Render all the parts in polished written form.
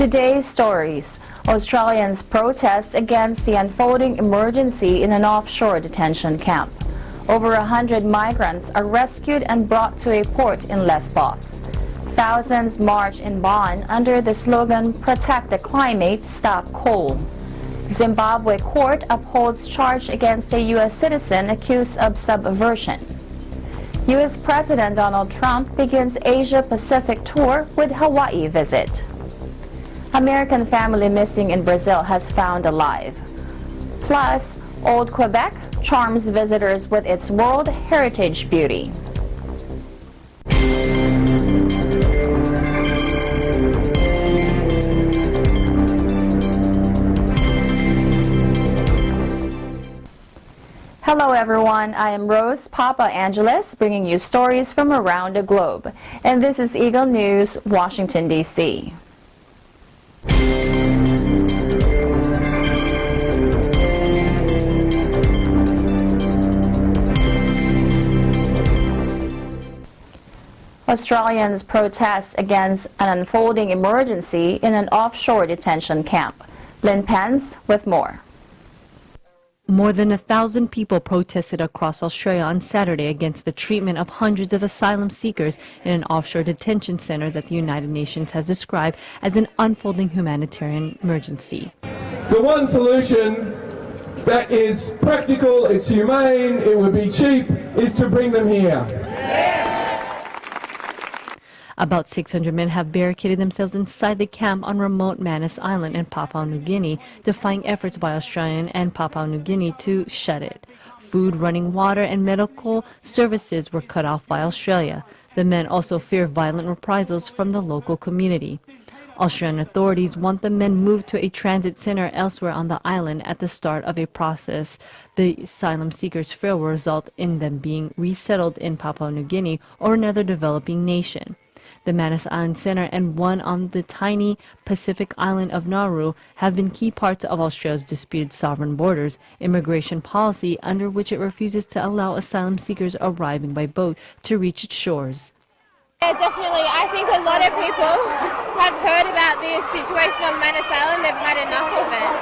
Today's stories. Australians protest against the unfolding emergency in an offshore detention camp. Over 100 migrants are rescued and brought to a port in Lesbos. Thousands march in Bonn under the slogan, "Protect the Climate, Stop Coal." Zimbabwe court upholds charge against a U.S. citizen accused of subversion. U.S. President Donald Trump begins Asia-Pacific tour with Hawaii visit. American family missing in Brazil has found alive. Plus, Old Quebec charms visitors with its World Heritage beauty. Hello everyone, I am Rose Papa Angeles, bringing you stories from around the globe. And this is Eagle News, Washington, D.C. Australians protest against an unfolding emergency in an offshore detention camp. Lynn Pence with more. More than 1,000 people protested across Australia on Saturday against the treatment of hundreds of asylum seekers in an offshore detention center that the United Nations has described as an unfolding humanitarian emergency. The one solution that is practical, it's humane, it would be cheap, is to bring them here. About 600 men have barricaded themselves inside the camp on remote Manus Island in Papua New Guinea, defying efforts by Australia and Papua New Guinea to shut it. Food, running water, and medical services were cut off by Australia. The men also fear violent reprisals from the local community. Australian authorities want the men moved to a transit center elsewhere on the island at the start of a process. The asylum seekers' fear will result in them being resettled in Papua New Guinea or another developing nation. The Manus Island Center and one on the tiny Pacific island of Nauru have been key parts of Australia's disputed sovereign borders immigration policy, under which it refuses to allow asylum seekers arriving by boat to reach its shores. Yeah, definitely. I think a lot of people have heard about this situation on Manus Island. They've had enough of it.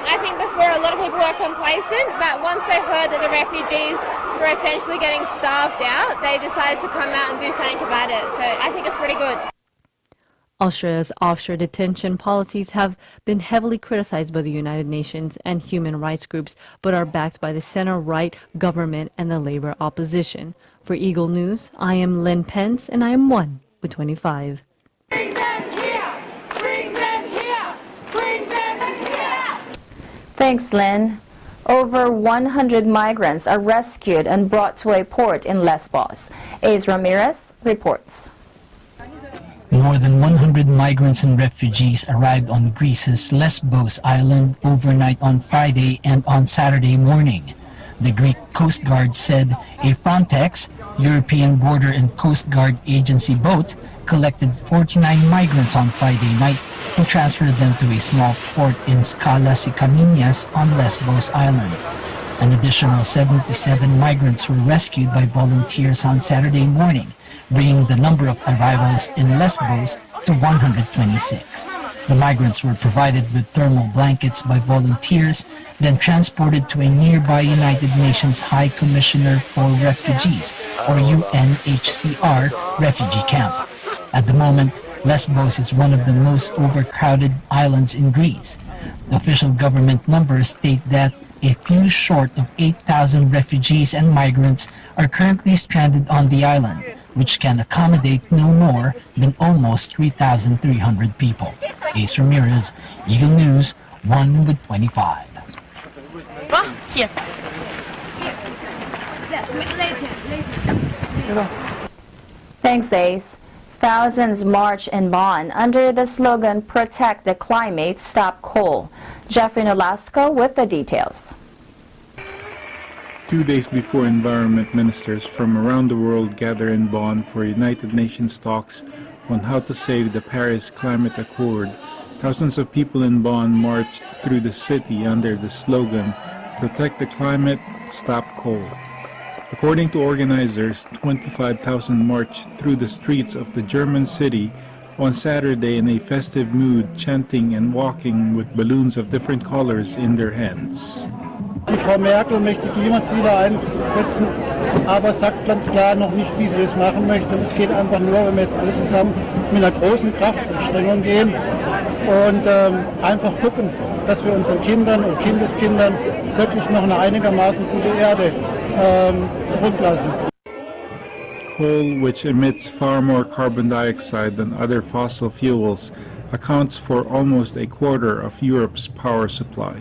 I think before a lot of people were complacent, but once they heard that the refugees were essentially getting starved out, they decided to come out and do something about it. So I think it's pretty good. Australia's offshore detention policies have been heavily criticized by the United Nations and human rights groups, but are backed by the center-right government and the Labour opposition. For Eagle News, I am Lynn Pence, and I am 1 with 25. Bring them here! Bring them here! Bring them here! Thanks, Lynn. Over 100 migrants are rescued and brought to a port in Lesbos. Ace Ramirez reports. More than 100 migrants and refugees arrived on Greece's Lesbos island overnight on Friday and on Saturday morning. The Greek Coast Guard said a Frontex, European Border and Coast Guard Agency boat, collected 49 migrants on Friday night and transferred them to a small port in Skala Sikaminias on Lesbos Island. An additional 77 migrants were rescued by volunteers on Saturday morning, bringing the number of arrivals in Lesbos to 126. The migrants were provided with thermal blankets by volunteers, then transported to a nearby United Nations High Commissioner for Refugees, or UNHCR, refugee camp. At the moment, Lesbos is one of the most overcrowded islands in Greece. Official government numbers state that a few short of 8,000 refugees and migrants are currently stranded on the island, which can accommodate no more than almost 3,300 people. Ace Ramirez, Eagle News, 1 with 25. Here. Thanks, Ace. Thousands march in Bonn under the slogan, "Protect the Climate, Stop Coal." Jeffrey Nolasco with the details. 2 days before environment ministers from around the world gather in Bonn for United Nations talks on how to save the Paris Climate Accord, thousands of people in Bonn marched through the city under the slogan, "Protect the Climate, Stop Coal." According to organizers, 25,000 marched through the streets of the German city on Saturday in a festive mood, chanting and walking with balloons of different colors in their hands. Die Frau Merkel möchte Klimaziele einsetzen, aber sagt ganz klar noch nicht, wie sie das machen möchte. Und es geht einfach nur, wenn wir jetzt alle zusammen mit einer großen Kraftanstrengung gehen und einfach gucken, dass wir unseren Kindern und Kindeskindern wirklich noch eine einigermaßen gute Erde zurücklassen. Coal, which emits far more carbon dioxide than other fossil fuels, accounts for almost a quarter of Europe's power supply.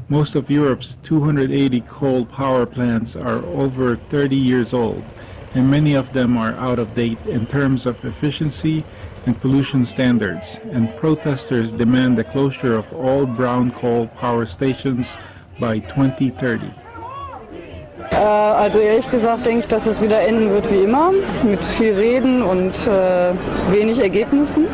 Most of Europe's 280 coal power plants are over 30 years old, and many of them are out of date in terms of efficiency and pollution standards, and protesters demand the closure of all brown coal power stations by 2030. Also ehrlich gesagt denke ich, dass es wieder enden wird wie immer, mit viel Reden und wenig Ergebnissen.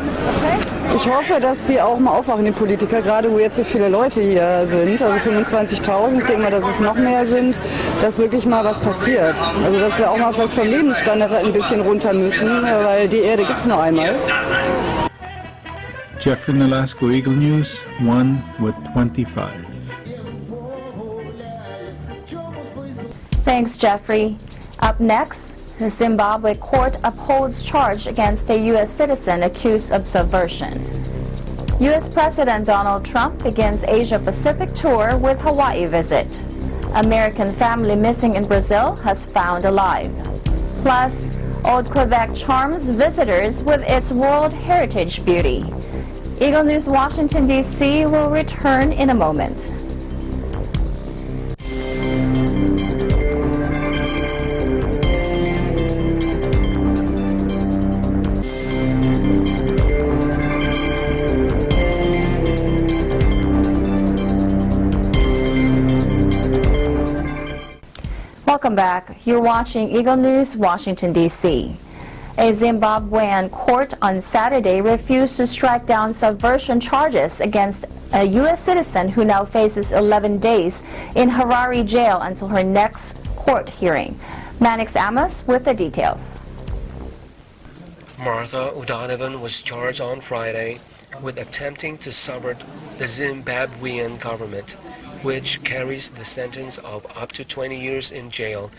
Ich hoffe, dass die auch mal aufwachen, die Politiker, gerade wo jetzt so viele Leute hier sind, also 25.000, ich denke mal, dass es noch mehr sind, dass wirklich mal was passiert. Also dass wir auch mal vielleicht vom Lebensstandard ein bisschen runter müssen, weil die Erde gibt es nur einmal. Jeff in Alaska, Eagle News, 1 with 25. Thanks, Jeffrey. Up next, the Zimbabwe court upholds charge against a U.S. citizen accused of subversion. U.S. President Donald Trump begins Asia-Pacific tour with Hawaii visit. American family missing in Brazil has found alive. Plus, Old Quebec charms visitors with its World Heritage beauty. Eagle News Washington, D.C. will return in a moment. Welcome back. You're watching Eagle News, Washington, D.C. A Zimbabwean court on Saturday refused to strike down subversion charges against a U.S. citizen who now faces 11 days in Harare jail until her next court hearing. Mannix Amos with the details. Martha O'Donovan was charged on Friday with attempting to subvert the Zimbabwean government, which carries the sentence of up to 20 years in jail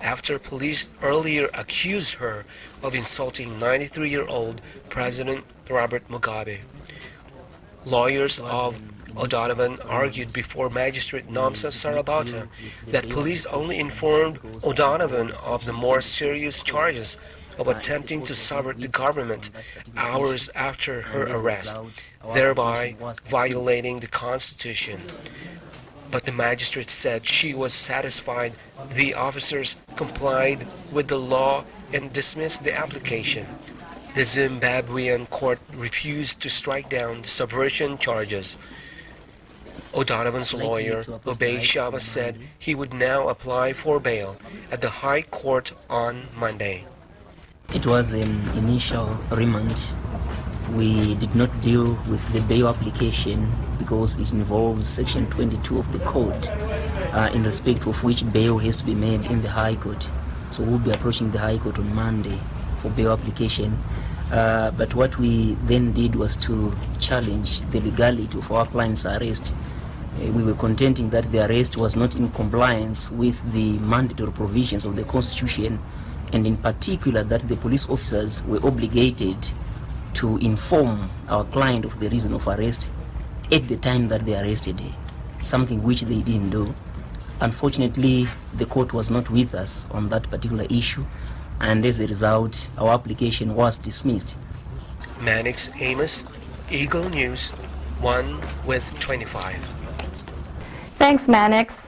after police earlier accused her of insulting 93-year-old President Robert Mugabe. Lawyers of O'Donovan argued before Magistrate Nomsa Sarabata that police only informed O'Donovan of the more serious charges of attempting to subvert the government hours after her arrest, thereby violating the Constitution. But the magistrate said she was satisfied the officers complied with the law and dismissed the application. The Zimbabwean court refused to strike down the subversion charges. O'Donovan's lawyer, Obey Shava, said he would now apply for bail at the High Court on Monday. It was an initial remand. We did not deal with the bail application because it involves Section 22 of the Code, in respect of which bail has to be made in the High Court. So we'll be approaching the High Court on Monday for bail application. But what we then did was to challenge the legality of our client's arrest. We were contending that the arrest was not in compliance with the mandatory provisions of the Constitution, and in particular that the police officers were obligated to inform our client of the reason of arrest at the time that they arrested her, something which they didn't do. Unfortunately, the court was not with us on that particular issue, and as a result, our application was dismissed. Mannix Amos, Eagle News, 1 with 25. Thanks, Mannix.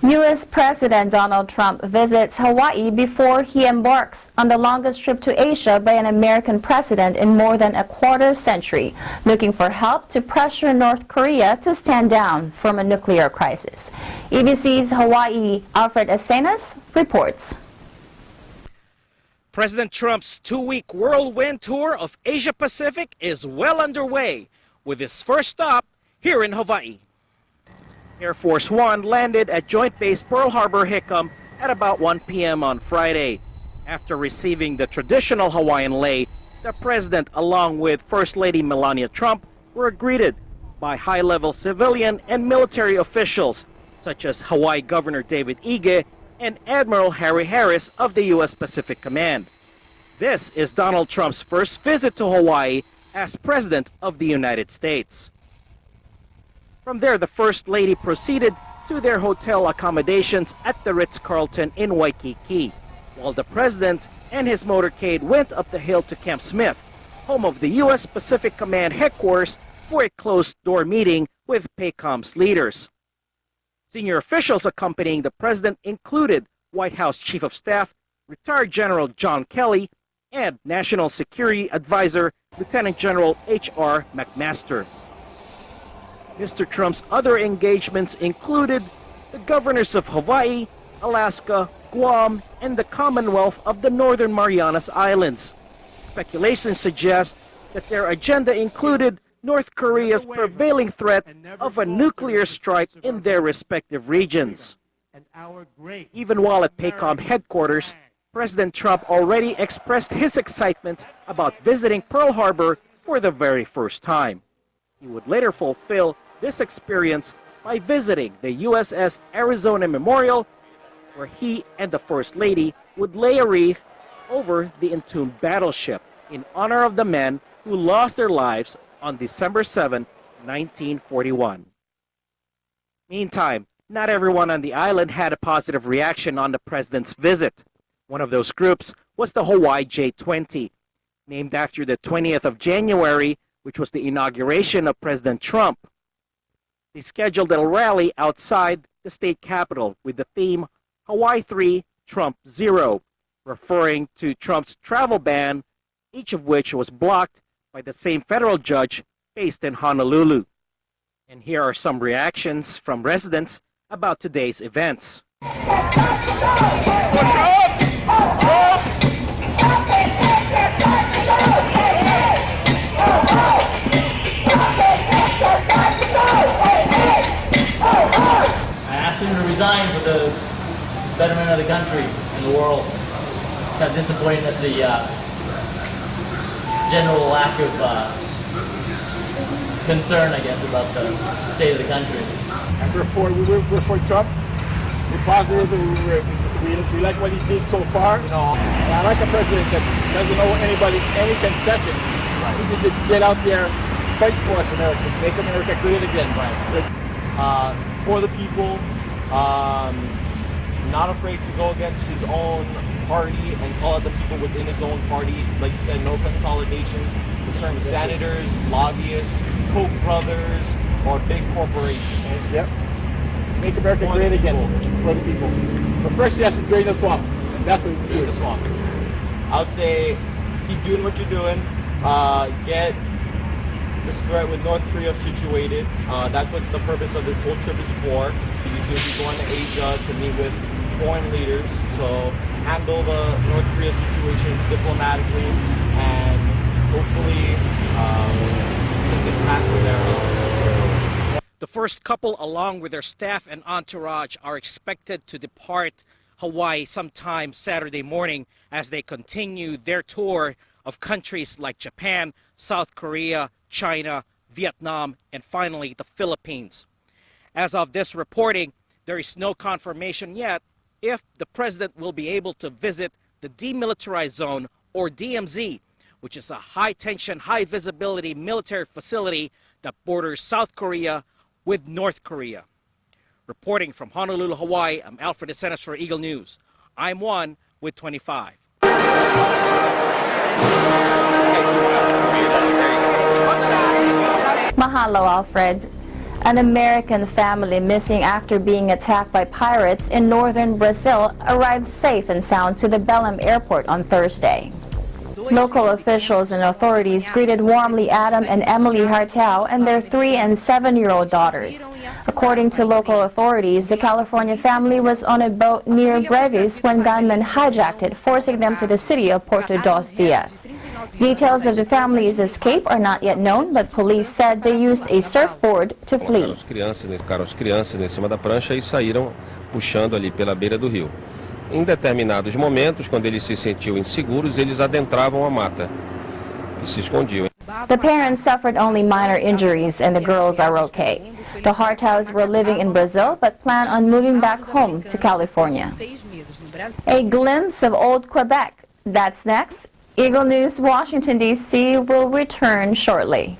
U.S. President Donald Trump visits Hawaii before he embarks on the longest trip to Asia by an American president in more than a quarter century, looking for help to pressure North Korea to stand down from a nuclear crisis. EBC's Hawaii Alfred Acenas reports. President Trump's two-week whirlwind tour of Asia Pacific is well underway, with his first stop here in Hawaii. Air Force One landed at Joint Base Pearl Harbor Hickam at about 1 p.m. on Friday. After receiving the traditional Hawaiian lei, The president, along with First Lady Melania Trump, were greeted by high-level civilian and military officials, such as Hawaii Governor David Ige and Admiral Harry Harris of the U.S. Pacific Command. This is Donald Trump's first visit to Hawaii as President of the United States. From there, the First Lady proceeded to their hotel accommodations at the Ritz-Carlton in Waikiki, while the President and his motorcade went up the hill to Camp Smith, home of the U.S. Pacific Command headquarters, for a closed-door meeting with PACOM's leaders. Senior officials accompanying the President included White House Chief of Staff, retired General John Kelly, and National Security Advisor Lieutenant General H.R. McMaster. Mr. Trump's other engagements included the governors of Hawaii, Alaska, Guam, and the Commonwealth of the Northern Marianas Islands. Speculation suggests that their agenda included North Korea's prevailing threat of a nuclear strike in their respective regions. Even while at PACOM headquarters, President Trump already expressed his excitement about visiting Pearl Harbor for the very first time. He would later fulfill this experience by visiting the USS Arizona Memorial, where he and the First Lady would lay a wreath over the entombed battleship in honor of the men who lost their lives on December 7, 1941. Meantime, not everyone on the island had a positive reaction on the President's visit. One of those groups was the Hawaii J20, named after the 20th of January, which was the inauguration of President Trump. They scheduled a rally outside the state capitol with the theme Hawaii 3, Trump 0, referring to Trump's travel ban, each of which was blocked by the same federal judge based in Honolulu. And here are some reactions from residents about today's events. I asked him to resign for the betterment of the country and the world. Kind of disappointed at the general lack of concern, I guess, about the state of the country. And we're for Trump. We're positive. We like what he did so far. And I like a president that doesn't owe anybody any concession. He can just get out there, fight for us, America, make America great again. For the people, not afraid to go against his own party and call out the people within his own party. Like you said, no consolidations concerning senators, lobbyists, Koch brothers, or big corporations. Yep. Make America great again for the people. But first, he has to drain the swamp. That's what he's doing. The swamp. I would say keep doing what you're doing. Get this threat with North Korea situated. That's what the purpose of this whole trip is for. He's going to be going to Asia to meet with foreign leaders. So handle the North Korea situation diplomatically and hopefully dismantle their The first couple, along with their staff and entourage, are expected to depart Hawaii sometime Saturday morning as they continue their tour of countries like Japan, South Korea, China, Vietnam, and finally the Philippines. As of this reporting, there is no confirmation yet if the president will be able to visit the Demilitarized Zone, or DMZ, which is a high-tension, high-visibility military facility that borders South Korea with North Korea. Reporting from Honolulu, Hawaii, I'm Alfred DeSenes for Eagle News. I'm one with 25. Mahalo, Alfred. An American family missing after being attacked by pirates in northern Brazil arrived safe and sound to the Belém airport on Thursday. Local officials and authorities greeted warmly Adam and Emily Hartao and their 3- and 7-year-old daughters. According to local authorities, the California family was on a boat near Brevis when gunmen hijacked it, forcing them to the city of Porto dos Dias. Details of the family's escape are not yet known, but police said they used a surfboard to flee. Colocaram as crianças em cima da prancha e saíram puxando ali pela beira do rio. Em determinados momentos, quando eles se sentiam inseguros, eles adentravam a mata. e se escondiam. The parents suffered only minor injuries and the girls are okay. The Hartaus were living in Brazil but plan on moving back home to California. A glimpse of old Quebec. That's next. Eagle News, Washington, D.C. will return shortly.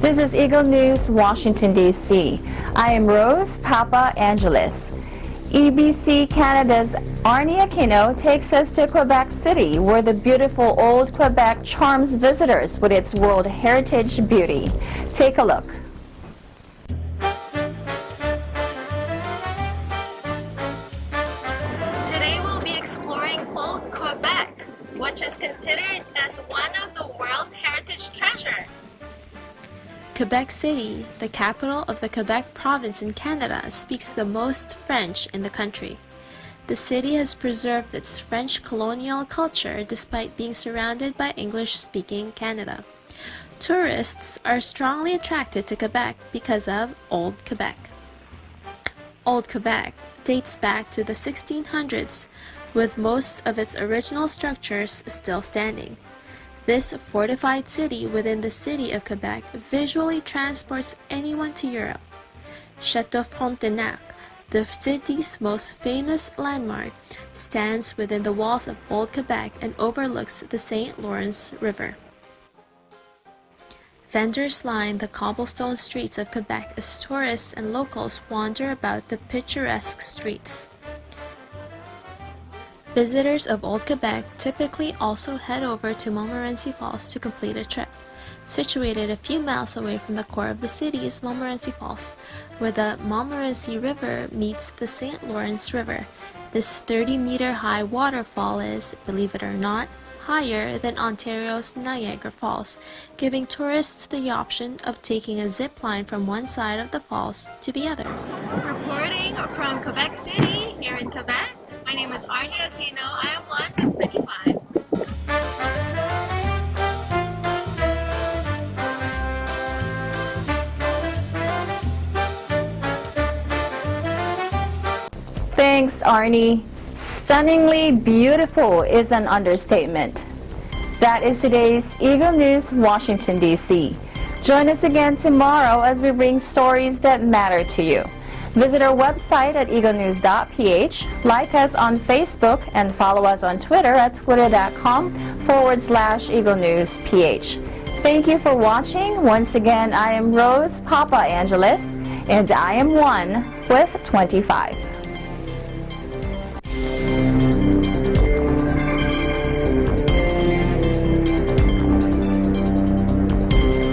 This is Eagle News, Washington, D.C. I am Rose Papa Angeles. EBC Canada's Arnie Aquino takes us to Quebec City, where the beautiful old Quebec charms visitors with its World Heritage beauty. Take a look. Today we'll be exploring Old Quebec, which is considered as one of the world's heritage treasure. Quebec City, the capital of the Quebec province in Canada, speaks the most French in the country. The city has preserved its French colonial culture despite being surrounded by English-speaking Canada. Tourists are strongly attracted to Quebec because of Old Quebec. Old Quebec dates back to the 1600s, with most of its original structures still standing. This fortified city within the city of Quebec visually transports anyone to Europe. Château Frontenac, the city's most famous landmark, stands within the walls of Old Quebec and overlooks the St. Lawrence River. Vendors line the cobblestone streets of Quebec as tourists and locals wander about the picturesque streets. Visitors of Old Quebec typically also head over to Montmorency Falls to complete a trip. Situated a few miles away from the core of the city is Montmorency Falls, where the Montmorency River meets the St. Lawrence River. This 30-meter-high waterfall is, believe it or not, higher than Ontario's Niagara Falls, giving tourists the option of taking a zip line from one side of the falls to the other. Reporting from Quebec City, here in Quebec, my name is Arnie Aquino. I am 1 with 25. Thanks, Arnie. Stunningly beautiful is an understatement. That is today's Eagle News, Washington, D.C. Join us again tomorrow as we bring stories that matter to you. Visit our website at Eaglenews.PH, like us on Facebook, and follow us on Twitter at twitter.com/EagleNewsPH. Thank you for watching. Once again, I am Rose Papa Angeles, and I am 1 with 25.